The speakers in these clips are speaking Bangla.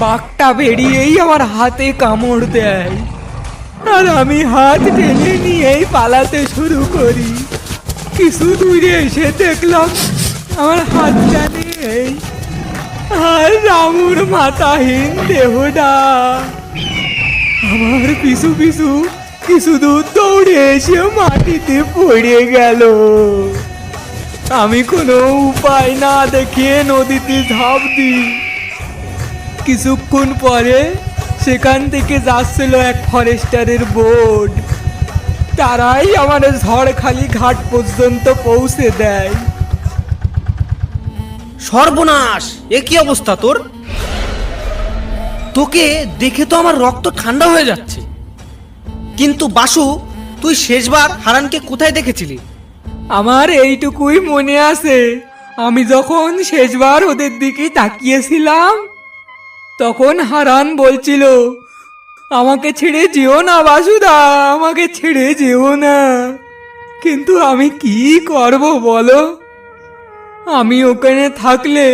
বাঘটা বেরিয়েই আমার হাতে কামড় দেয়, আর আমি হাত টেনে নিয়েই পালাতে শুরু করি। কিছু দূরে এসে দেখলাম আমার হাতটা নেই, আর রামুর মাথাহীন দেহটা আমার পিছু পিছু কিছু দূর দৌড়ে এসে মাটিতে পড়ে গেল। আমি কোনো উপায় না দেখে নদীতে ঝাঁপ দিই। কিছুক্ষণ পরে সেখান থেকে যাচ্ছিল এক ফরেস্টারের বোট। তারাই আমার ঝড়খালি ঘাট পর্যন্ত পৌঁছে দেয়। সর্বনাশ! এ কি অবস্থা তোর? তোকে দেখে তো আমার রক্ত ঠান্ডা হয়ে যাচ্ছে। কিন্তু বাসু, তুই শেষবার হারানকে কোথায় দেখেছিলি? আমার এইটুকুই মনে আছে, আমি যখন শেষবার ওদের দিকে তাকিয়েছিলাম তখন হারান বলছিল, আমাকে ছেড়ে যেও না বাসুদা, আমাকে ছেড়ে যেও না। কিন্তু আমি কি করব বলো? আমি ওখানে থাকলে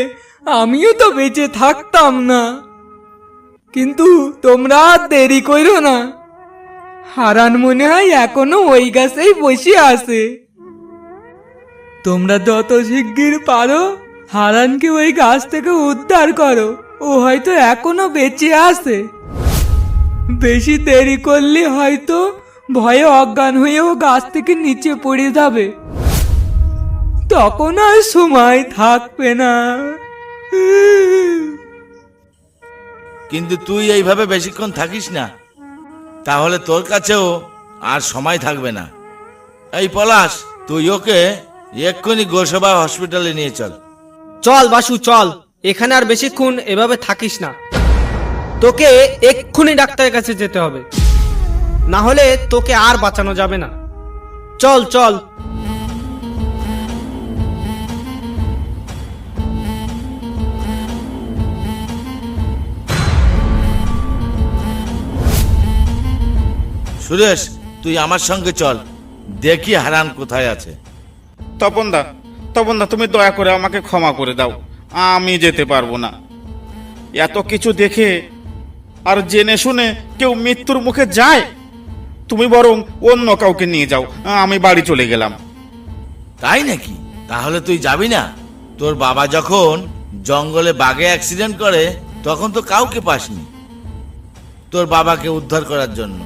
আমিও তো বেঁচে থাকতাম না। কিন্তু তোমরা আর দেরি করো না, হারান মনে হয় এখনো ওই গাছেই বসে আছে। তোমরা যত শিগগির পারো হারানকে ওই গাছ থেকে উদ্ধার করো, ও হয়তো এখনো বেঁচে আছে। বেশি দেরি করলে হয়তো ভয়ে অজ্ঞান হয়ে ও গাছ থেকে নিচে পড়ে যাবে, তখন আর সময় থাকবে না। কিন্তু তুই এইভাবে বেশিক্ষণ থাকিস না, তাহলে তোর কাছেও আর সময় থাকবে না। এই পলাশ, তুই ওকে এক্ষুনি গোসবা হসপিটালে নিয়ে চল। চল বাসু চল, এখানে আর বেশিক্ষণ এভাবে থাকিস না। তোকে এক্ষুনি ডাক্তারের কাছে যেতে হবে, না হলে তোকে আর বাঁচানো যাবে না। চল চল। সুরেশ, তুই আমার সঙ্গে চল, দেখি হারান কোথায় আছে। তপনদা, তপনদা, তুমি দয়া করে আমাকে ক্ষমা করে দাও, আমি যেতে পারবো না। এত কিছু দেখে আর জেনে শুনে কেউ মৃত্যুর মুখে যায়? তুমি বরং অন্য কাউকে নিয়ে যাও, আমি বাড়ি চলে গেলাম। তাই নাকি? তাহলে তুই যাবি না? তোর বাবা যখন জঙ্গলে বাঘে অ্যাক্সিডেন্ট করে তখন তো কাউকে পাসনি। তোর বাবাকে উদ্ধার করার জন্য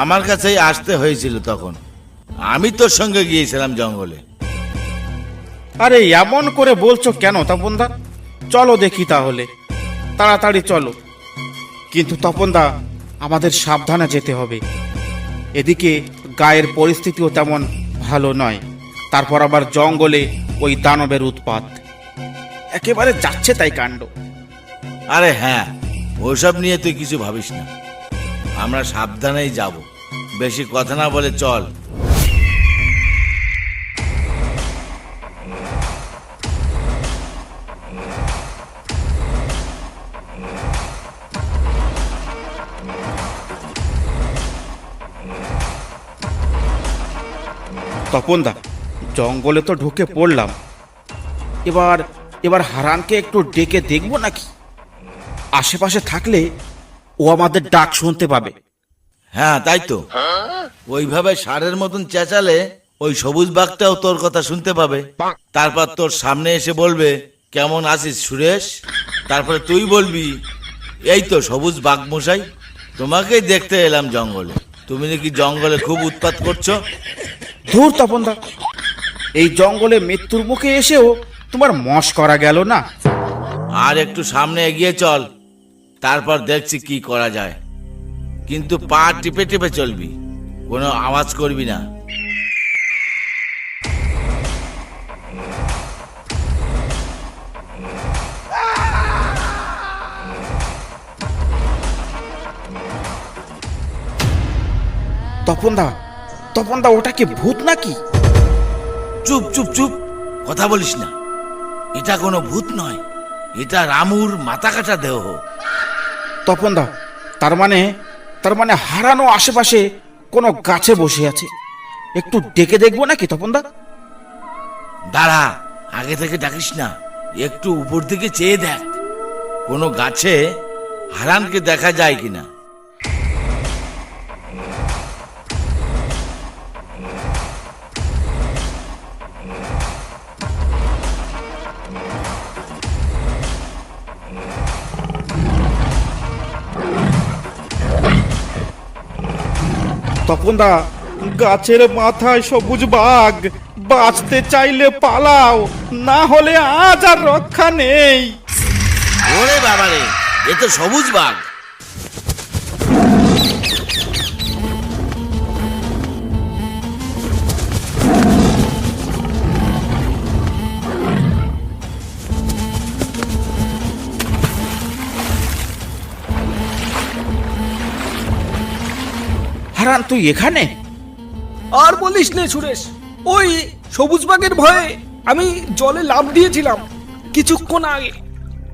আমার কাছেই আসতে হয়েছিল। তখন আমি তোর সঙ্গে গিয়েছিলাম জঙ্গলে। আরে এমন করে বলছো কেন তপনদা? চলো দেখি তাহলে, তাড়াতাড়ি চলো। কিন্তু তপনদা, আমাদের সাবধানে যেতে হবে। এদিকে গায়ের পরিস্থিতিও তেমন ভালো নয়, তারপর আবার জঙ্গলে ওই দানবের উৎপাত, একেবারে যাচ্ছে তাই কাণ্ড। আরে হ্যাঁ, ওসব নিয়ে তুই কিছু ভাবিস না, আমরা সাবধানেই যাব। বেশি কথা না বলে চল। তপনদা, জঙ্গলে তো ঢুকে পড়লাম, এবার এবার হারানকে একটু ডেকে দেখবো নাকি? আশেপাশে থাকলে ও আমাদের ডাক শুনতে পাবে। হ্যাঁ তাই তো, ওইভাবে ষাঁড়ের মতন চেঁচালে ওই সবুজ বাঘটাও তোর কথা শুনতে পাবে। তারপর তোর সামনে এসে বলবে, কেমন আছিস সুরেশ? তারপরে তুই বলবি, এই তো সবুজ বাঘ মশাই, তোমাকেই দেখতে এলাম জঙ্গলে। তুমি নাকি জঙ্গলে খুব উৎপাত করছো। ধুর তপনদা, এই জঙ্গলে মৃত্যুর মুখে এসেও তোমার মশ করা গেল না। আর একটু সামনে এগিয়ে চল, তারপর দেখছি কি করা যায়। কিন্তু পা টিপে টিপে চলবি, কোনো আওয়াজ করবি না। তপনদা, তপনদা, ওটা কি ভূত নাকি? চুপ চুপ চুপ, কথা বলিস না। এটা কোনো ভূত নয়, এটা রামুর মাথা কাটা দেহ। তপনদা, তার মানে হারানো আশেপাশে কোনো গাছে বসে আছে। একটু ডেকে দেখবো নাকি তপনদা? দাঁড়া, আগে থেকে ডাকিস না, একটু উপর দিকে চেয়ে দেখ। কোনো গাছে হারানকে দেখা যায় কিনা। তপনদা, গাছের মাথায় সবুজ বাঘ, বাঁচতে চাইলে পালাও, না হলে আজ আর রক্ষা নেই। ওরে বাবারে, এ তো সবুজ বাঘ। হারান, তুই এখানে? আর বলিস নে সুরেশ, ওই সবুজ বাগের ভয়ে আমি জলে লাফ দিয়েছিলাম কিছুক্ষণ আগে,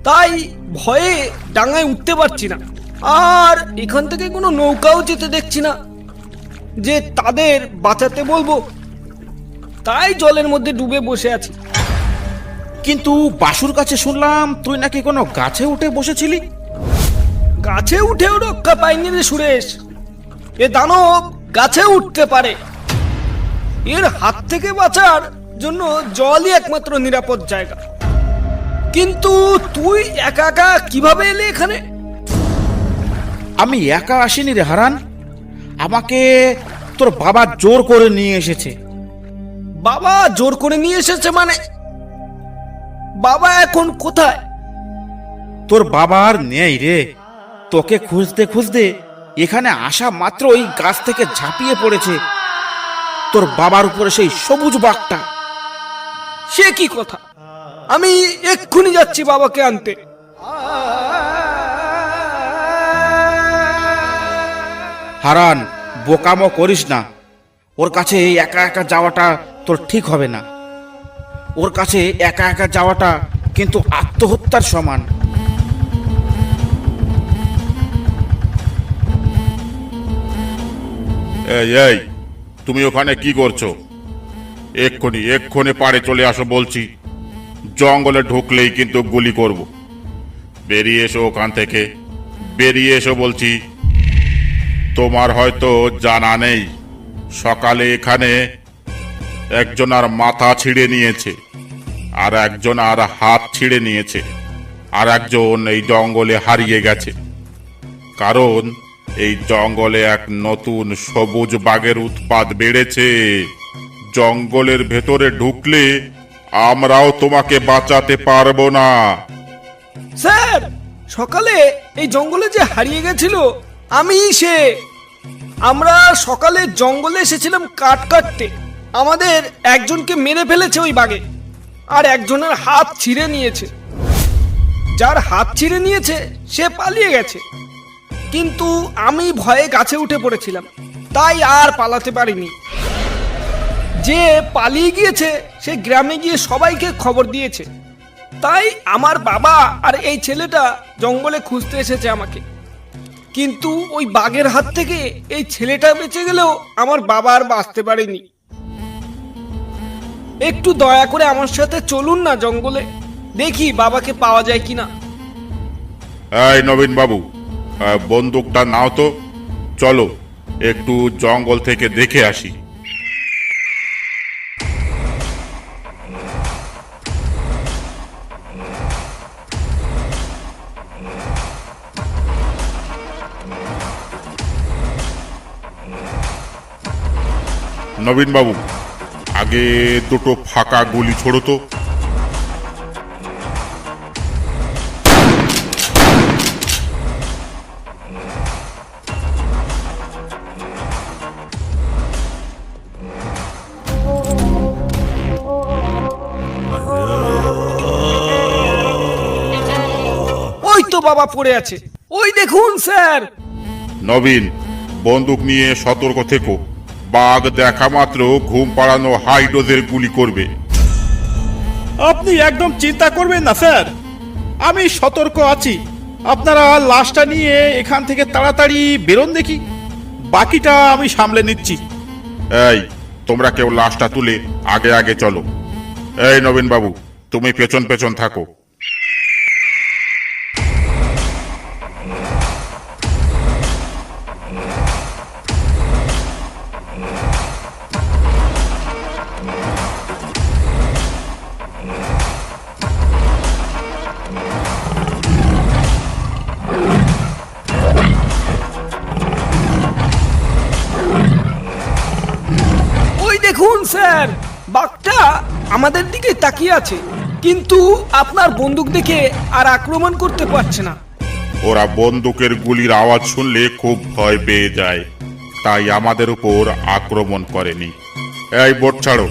তাই ভয়ে ডাঙায় উঠতে পারছি না। আর এখান থেকে কোনো নৌকাও যেতে দেখছি না যে তাদের বাঁচাতে বলবো, তাই জলের মধ্যে ডুবে বসে আছি। কিন্তু বাসুর কাছে শুনলাম তুই নাকি কোনো গাছে উঠে বসেছিলি। গাছে উঠেও রক্ষা পাইনি রে সুরেশ, এ দানব গাছে উঠতে পারে। এর হাত থেকে বাঁচার জন্য জলই একমাত্র নিরাপদ জায়গা। কিন্তু তুই একা একা কিভাবে এলি এখানে? আমি একা আসিনি রে হারান, আমাকে তোর বাবা জোর করে নিয়ে এসেছে। বাবা জোর করে নিয়ে এসেছে মানে? বাবা এখন কোথায়? তোর বাবা আর নেই রে, তোকে খুঁজতে খুঁজতে এখানে আসা মাত্র ওই গাছ থেকে ঝাঁপিয়ে পড়েছে তোর বাবার উপরে সেই সবুজ বাঘটা। সে কি কথা? আমি এক্ষুনি যাচ্ছি বাবাকে আনতে। হারান, বোকামো করিস না, ওর কাছে একা একা যাওয়াটা তোর ঠিক হবে না। ওর কাছে একা একা যাওয়াটা কিন্তু আত্মহত্যার সমান। এই এই, তুমি ওখানে কি করছো? এক্ষুনি এক্ষুনি পাড়ে চলে আসো বলছি, জঙ্গলে ঢুকলেই কিন্তু গুলি করব। বেরিয়ে এসো ওখান থেকে, বেরিয়ে এসো বলছি। তোমার হয়তো জানা নেই, সকালে এখানে একজন আর মাথা ছিঁড়ে নিয়েছে, আর একজন আর হাত ছিঁড়ে নিয়েছে, আর একজন এই জঙ্গলে হারিয়ে গেছে। কারণ এই জঙ্গলে এক নতুন সবুজ বাঘের উৎপাত বেড়েছে। জঙ্গলের ভেতরে ঢুকলে আমরাও তোমাকে বাঁচাতে পারবো না। স্যার, সকালে এই জঙ্গলে যে হারিয়ে গেছিল আমি সে। আমরা সকালে জঙ্গলে এসেছিলাম কাঠ কাটতে, আমাদের একজনকে মেরে ফেলেছে ওই বাঘে, আর একজনের হাত ছিঁড়ে নিয়েছে। যার হাত ছিঁড়ে নিয়েছে সে পালিয়ে গেছে, কিন্তু আমি ভয়ে গাছে উঠে পড়েছিলাম, তাই আর পালাতে পারিনি। যে পালিয়ে গিয়েছে সে গ্রামে গিয়ে সবাইকে খবর দিয়েছে, তাই আমার বাবা আর এই ছেলেটা জঙ্গলে খুঁজতে এসেছে আমাকে। কিন্তু ওই বাঘের হাত থেকে এই ছেলেটা বেঁচে গেলেও আমার বাবা আর বাঁচতে পারেনি। একটু দয়া করে আমার সাথে চলুন না জঙ্গলে, দেখি বাবাকে পাওয়া যায় কিনা। এই নবীন বাবু, বন্দুকটা নাও তো, চলো একটু জঙ্গল থেকে দেখে আসি। নবীন বাবু, আগে দুটো ফাঁকা গুলি ছোড়ো তো। ওই তো বাবা পড়ে আছে, ওই দেখুন স্যার। নবীন, বন্দুক নিয়ে সতর্ক থেকো, বাঘ দেখা মাত্র ঘুম পাড়ানো হাই ডোজের গুলি করবে। আপনি একদম চিন্তা করবেন না স্যার, আমি সতর্ক আছি। আপনারা লাশটা নিয়ে এখান থেকে তাড়াতাড়ি বেরোন দেখি, বাকিটা আমি সামলে নিচ্ছি। এই, তোমরা কেউ লাশটা তুলে আগে আগে চলো। এই নবীন বাবু, তুমি পেছন পেছন থাকো। ওই দেখুন স্যার, বাঘটা আমাদের দিকে তাকিয়ে আছে, কিন্তু আপনার বন্দুক দেখে আর আক্রমণ করতে পারছে না। ওরা বন্দুকের গুলির আওয়াজ শুনলে খুব ভয় পেয়ে যায়, তাই আমাদের উপর আক্রমণ করেনি। এই বোট ছাড়ো,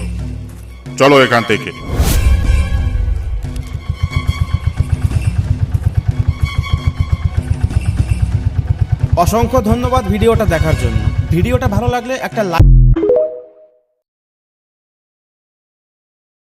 চলো এখান থেকে। অসংখ্য ধন্যবাদ ভিডিওটা দেখার জন্য। ভিডিওটা ভালো লাগলে একটা লাইক